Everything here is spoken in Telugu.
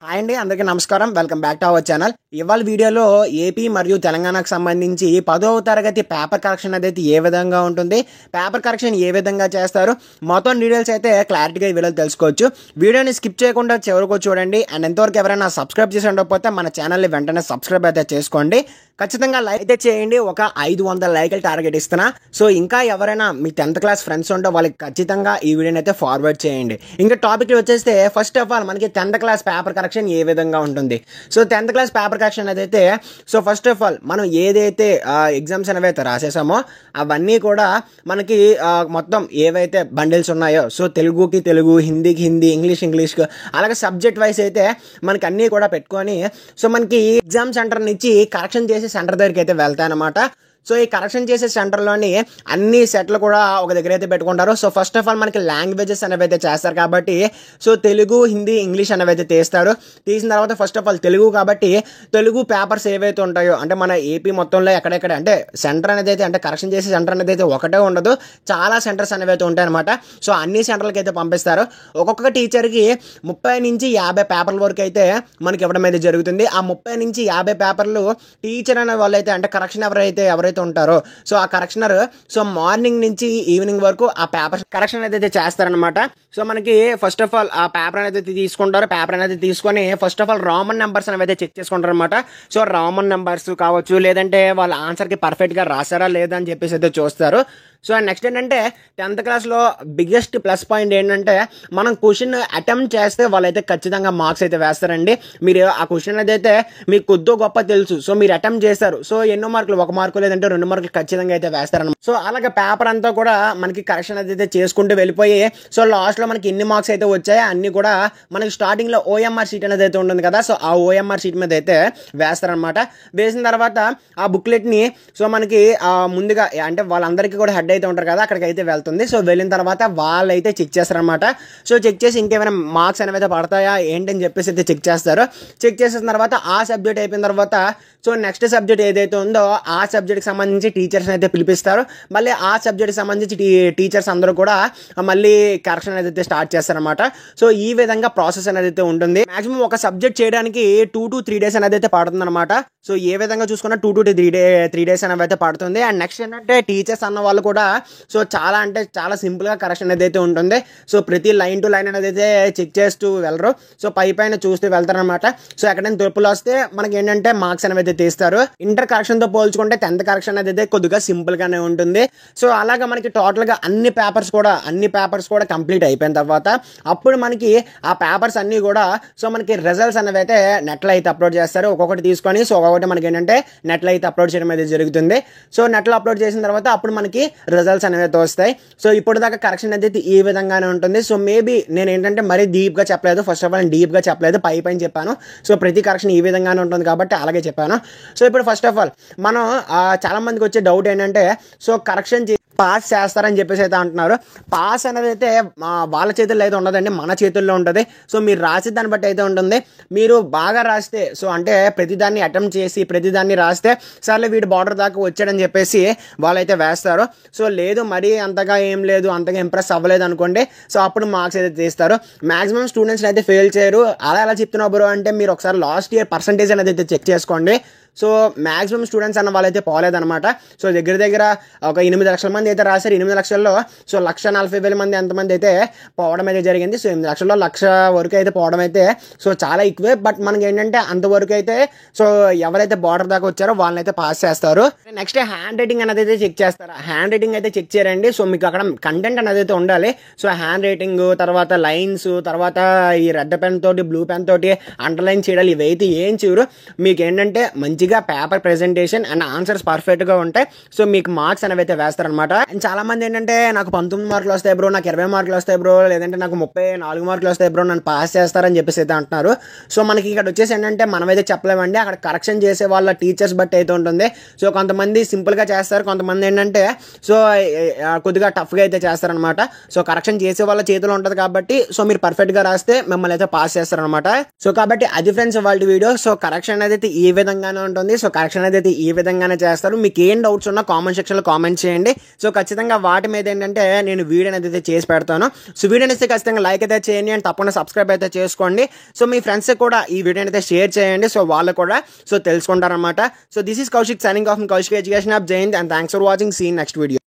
హాయ్ అండి, అందరికీ నమస్కారం. Welcome back to our channel. ఇవాళ వీడియోలో ఏపీ మరియు తెలంగాణకు సంబంధించి 10వ తరగతి పేపర్ కరెక్షన్ అనేది ఏ విధంగా ఉంటుంది, పేపర్ కరెక్షన్ ఏ విధంగా చేస్తారు, మొత్తం డీటెయిల్స్ అయితే క్లారిటీగా ఈ వీడియోలో తెలుసుకోవచ్చు. వీడియోని స్కిప్ చేయకుండా చివరకు చూడండి. అండ్ ఎంతవరకు ఎవరైనా సబ్స్క్రైబ్ చేసి ఉండకపోతే మన ఛానల్ని వెంటనే సబ్స్క్రైబ్ అయితే చేసుకోండి. ఖచ్చితంగా లైక్ అయితే చేయండి. ఒక 500 లైకులు టార్గెట్ ఇస్తున్నా. సో ఇంకా ఎవరైనా మీ 10th క్లాస్ ఫ్రెండ్స్ ఉంటే వాళ్ళకి ఖచ్చితంగా ఈ వీడియోని అయితే ఫార్వర్డ్ చేయండి. ఇంకా టాపిక్ వచ్చేస్తే ఫస్ట్ ఆఫ్ ఆల్ మనకి 10th క్లాస్ పేపర్ కరెక్షన్ ఏ విధంగా ఉంటుంది. So 10th class paper correction అయితే సో ఫస్ట్ ఆఫ్ ఆల్ మనం ఏదైతే ఎగ్జామ్స్ అనేవి అయితే రాసేసామో అవన్నీ కూడా మనకి మొత్తం ఏవైతే బండిల్స్ ఉన్నాయో, సో తెలుగుకి తెలుగు, హిందీకి హిందీ, ఇంగ్లీష్కి అలాగే సబ్జెక్ట్ వైస్ అయితే మనకి అన్నీ కూడా పెట్టుకొని సో మనకి ఎగ్జామ్ సెంటర్ నుంచి కరెక్షన్ చేసి సెంటర్ దగ్గరికి అయితే వెళ్తాయన్నమాట. సో ఈ కరెక్షన్ చేసే సెంటర్లోని అన్ని సెట్లు కూడా ఒక దగ్గర అయితే పెట్టుకుంటారు. సో ఫస్ట్ ఆఫ్ ఆల్ మనకి లాంగ్వేజెస్ అనేవి అయితే చేస్తారు కాబట్టి సో తెలుగు, హిందీ, ఇంగ్లీష్ అనేవి అయితే తీస్తారు. తీసిన తర్వాత ఫస్ట్ ఆఫ్ ఆల్ తెలుగు కాబట్టి తెలుగు పేపర్స్ ఏవైతే ఉంటాయో అంటే మన ఏపీ మొత్తంలో ఎక్కడెక్కడ అంటే సెంటర్ అనేది అయితే అంటే కరెక్షన్ చేసే సెంటర్ అనేది అయితే ఒకటే ఉండదు, చాలా సెంటర్స్ అనేవి అయితే ఉంటాయి అనమాట. సో అన్ని సెంటర్లకి అయితే పంపిస్తారు. ఒక్కొక్క టీచర్కి 30 నుంచి 50 పేపర్ల వరకు అయితే మనకి ఇవ్వడం అయితే జరుగుతుంది. ఆ 30 నుంచి 50 పేపర్లు టీచర్ అనే వాళ్ళు అయితే అంటే కరెక్షన్ ఎవరైతే ఉంటారో సో ఆ కరెక్షనర్ సో మార్నింగ్ నుంచి ఈవినింగ్ వరకు ఆ పేపర్ కరెక్షన్ అయితే చేస్తారనమాట. సో మనకి ఫస్ట్ ఆఫ్ ఆల్ ఆ పేపర్ అనేది తీసుకుంటారు. పేపర్ అనేది తీసుకొని first of all roman numbers అనేవి అయితే చెక్ చేసుకుంటారు అనమాట. సో రామన్ నెంబర్స్ కావచ్చు, లేదంటే వాళ్ళ ఆన్సర్కి పర్ఫెక్ట్గా రాసారా లేదా అని చెప్పేసి అయితే చూస్తారు. సో నెక్స్ట్ ఏంటంటే 10th క్లాస్లో బిగ్గెస్ట్ ప్లస్ పాయింట్ ఏంటంటే మనం క్వశ్చన్ అటెంప్ట్ చేస్తే వాళ్ళైతే ఖచ్చితంగా మార్క్స్ అయితే వేస్తారండి. మీరు ఆ క్వశ్చన్ అయితే మీకు కొద్దో గొప్ప తెలుసు, సో మీరు అటెంప్ట్ చేస్తారు, సో ఎన్నో మార్కులు, 1 మార్కు లేదంటే 2 మార్కులు ఖచ్చితంగా అయితే వేస్తారన్నమాట. సో అలాగే పేపర్ అంతా కూడా మనకి కరెక్షన్ అయితే చేసుకుంటూ వెళ్ళిపోయి సో లాస్ట్లో మనకి ఎన్ని మార్క్స్ అయితే వచ్చాయో అన్ని కూడా మనకి స్టార్టింగ్లో ఓఎంఆర్ షీట్ అనేది అయితే ఉంటుంది కదా, సో ఆ ఓఎంఆర్ షీట్ మీద అయితే వేస్తారనమాట. వేసిన తర్వాత ఆ బుక్లెట్ని సో మనకి ముందుగా అంటే వాళ్ళందరికీ కూడా హెడ్ అయితే ఉంటారు కదా, అక్కడికి అయితే వెళ్తుంది. సో వెళ్ళిన తర్వాత వాళ్ళైతే చెక్ చేస్తారనమాట. సో చెక్ చేసి ఇంకేమైనా మార్క్స్ అనేవి అయితే పడతాయా ఏంటని చెప్పేసి అయితే చెక్ చేస్తారు. చెక్ చేసిన తర్వాత ఆ సబ్జెక్ట్ అయిపోయిన తర్వాత సో నెక్స్ట్ సబ్జెక్ట్ ఏదైతే ఉందో ఆ సబ్జెక్ట్కి సంబంధించి టీచర్స్ అయితే పిలిపిస్తారు. మళ్ళీ ఆ సబ్జెక్ట్కి సంబంధించి టీచర్స్ అందరూ కూడా మళ్ళీ కరెక్షన్ అయితే స్టార్ట్ చేస్తారనమాట. సో ఈ విధంగా ప్రాసెస్ అనేది అయితే ఉంటుంది. మాక్సిమం ఒక సబ్జెక్ట్ చేయడానికి 2 to 3 డేస్ అనేది అయితే పడుతుంది అనమాట. సో ఏ విధంగా చూసుకున్నా 2 to 3 డేస్ అనేవి అయితే పడుతుంది. అండ్ నెక్స్ట్ ఏంటంటే టీచర్స్ అన్న వాళ్ళు కూడా సో చాలా అంటే చాలా సింపుల్గా కరెక్షన్ అనేది అయితే ఉంటుంది. సో ప్రతి లైన్ టు లైన్ అనేది అయితే చెక్ చేస్తూ వెళ్ళరు, సో పైన చూస్తూ వెళ్తారనమాట. సో ఎక్కడైనా తప్పులు వస్తే మనకి ఏంటంటే మార్క్స్ అనేవి అయితే తీస్తారు. ఇంటర్ కరెక్షన్తో పోల్చుకుంటే 10th కరెక్షన్ అనేది కొద్దిగా సింపుల్గానే ఉంటుంది. సో అలాగా మనకి టోటల్గా అన్ని పేపర్స్ కూడా కంప్లీట్ అయిపోయిన తర్వాత అప్పుడు మనకి ఆ పేపర్స్ అన్నీ కూడా సో మనకి రిజల్ట్స్ అనేవి అయితే నెట్లో అయితే అప్లోడ్ చేస్తారు. ఒక్కొక్కటి తీసుకొని సో ఒక్కొక్కటి మనకి ఏంటంటే నెట్లో అయితే అప్లోడ్ చేయడం అయితే జరుగుతుంది. సో నెట్లో అప్లోడ్ చేసిన తర్వాత అప్పుడు మనకి రిజల్ట్స్ అనేవి అయితే వస్తాయి. సో ఇప్పుడు దాకా కరెక్షన్ అయితే ఈ విధంగానే ఉంటుంది. సో మేబీ నేను ఏంటంటే మరీ డీప్గా చెప్పలేదు, ఫస్ట్ ఆఫ్ ఆల్ డీప్గా చెప్పలేదు, పైన చెప్పాను. సో ప్రతి కరెక్షన్ ఈ విధంగానే ఉంటుంది కాబట్టి అలాగే చెప్పాను. సో ఇప్పుడు ఫస్ట్ ఆఫ్ ఆల్ మనం చాలా మందికి వచ్చే డౌట్ ఏంటంటే సో కరెక్షన్ పాస్ చేస్తారని చెప్పేసి అయితే అంటున్నారు. పాస్ అనేది అయితే వాళ్ళ చేతుల్లో అయితే ఉండదండి, మన చేతుల్లో ఉంటుంది. సో మీరు రాసే దాన్ని బట్టి అయితే ఉంటుంది. మీరు బాగా రాస్తే సో అంటే ప్రతిదాన్ని అటెంప్ట్ చేసి ప్రతిదాన్ని రాస్తే సర్లే వీడు బార్డర్ దాకా వచ్చాడని చెప్పేసి వాళ్ళైతే వేస్తారు. సో లేదు మరీ అంతగా ఏం లేదు, అంతగా ఇంప్రెస్ అవ్వలేదు అనుకోండి, సో అప్పుడు మార్క్స్ అయితే తీస్తారు. మాక్సిమం స్టూడెంట్స్ని అయితే ఫెయిల్ చేయరు. అలా ఎలా చెప్తున్నా బ్రో అంటే మీరు ఒకసారి లాస్ట్ ఇయర్ పర్సంటేజ్ అనేది అయితే చెక్ చేసుకోండి. సో మ్యాక్సిమం స్టూడెంట్స్ అన్న వాళ్ళైతే పోలేదన్నమాట. సో దగ్గర ఒక 8 లక్షల మంది అయితే రాశారు. 8 లక్షల్లో సో 1,40,000 మంది ఎంతమంది అయితే పోవడం అయితే జరిగింది. సో 8 లక్షల్లో 1,00,000 వరకు అయితే పోవడం అయితే సో చాలా ఎక్కువే. బట్ మనకి ఏంటంటే అంతవరకు అయితే సో ఎవరైతే బార్డర్ దాకా వచ్చారో వాళ్ళని అయితే పాస్ చేస్తారు. నెక్స్ట్ హ్యాండ్ రైటింగ్ అనేది అయితే చెక్ చేస్తారు. హ్యాండ్ రైటింగ్ అయితే చెక్ చేయరండి. సో మీకు అక్కడ కంటెంట్ అనేది అయితే ఉండాలి. సో హ్యాండ్ రైటింగ్ తర్వాత లైన్స్ తర్వాత ఈ రెడ్ పెన్ తోటి బ్లూ పెన్ తోటి అండర్లైన్ చేయడాలి, ఇవైతే ఏం చేయరు. మీకు ఏంటంటే మంచి paper presentation and answers perfect గా ఉంటాయి. సో మీకు మార్క్స్ అనేవి అయితే వేస్తారనమాట. అండ్ చాలా మంది ఏంటంటే నాకు 19 మార్కులు వస్తాయి బ్రో, నాకు 20 మార్కులు వస్తాయి బ్రో, లేదంటే నాకు 34 మార్కులు వస్తాయి బ్రో, నన్ను పాస్ చేస్తారని చెప్పేసి అయితే అంటున్నారు. సో మనకి ఇక్కడ వచ్చేసి ఏంటంటే మనమైతే చెప్పలేమండి, అక్కడ కరెక్షన్ చేసే వాళ్ళ టీచర్స్ బట్టి అయితే ఉంటుంది. సో కొంతమంది సింపుల్ గా చేస్తారు, కొంతమంది ఏంటంటే సో కొద్దిగా టఫ్ గా అయితే చేస్తారనమాట. సో కరెక్షన్ చేసే వాళ్ళ చేతిలో ఉంటుంది కాబట్టి సో మీరు పర్ఫెక్ట్ గా రాస్తే మిమ్మల్ని అయితే పాస్ చేస్తారనమాట. సో కాబట్టి అది ఫ్రెండ్స్ వాళ్ళ వీడియో. సో కరెక్షన్ అనేది ఈ విధంగానే ఉంటుంది. సో కరెక్షన్ అనేది ఈ విధంగానే చేస్తారు. మీకు ఏం డౌట్స్ ఉన్నా కామెంట్ సెక్షన్లో కామెంట్ చేయండి. సో ఖచ్చితంగా వాటి మీద ఏంటంటే నేను వీడియో అనేది చేసి పెడతాను. సో వీడియో అయితే ఖచ్చితంగా లైక్ అయితే చేయండి అండ్ తప్పకుండా సబ్స్క్రైబ్ అయితే చేసుకోండి. సో మీ ఫ్రెండ్స్ కూడా ఈ వీడియో అయితే షేర్ చేయండి. సో వాళ్ళు కూడా సో తెలుసుకుంటారనమాట. So this is Kaushik signing off Kaushik education of Jain and thanks for watching. See next video.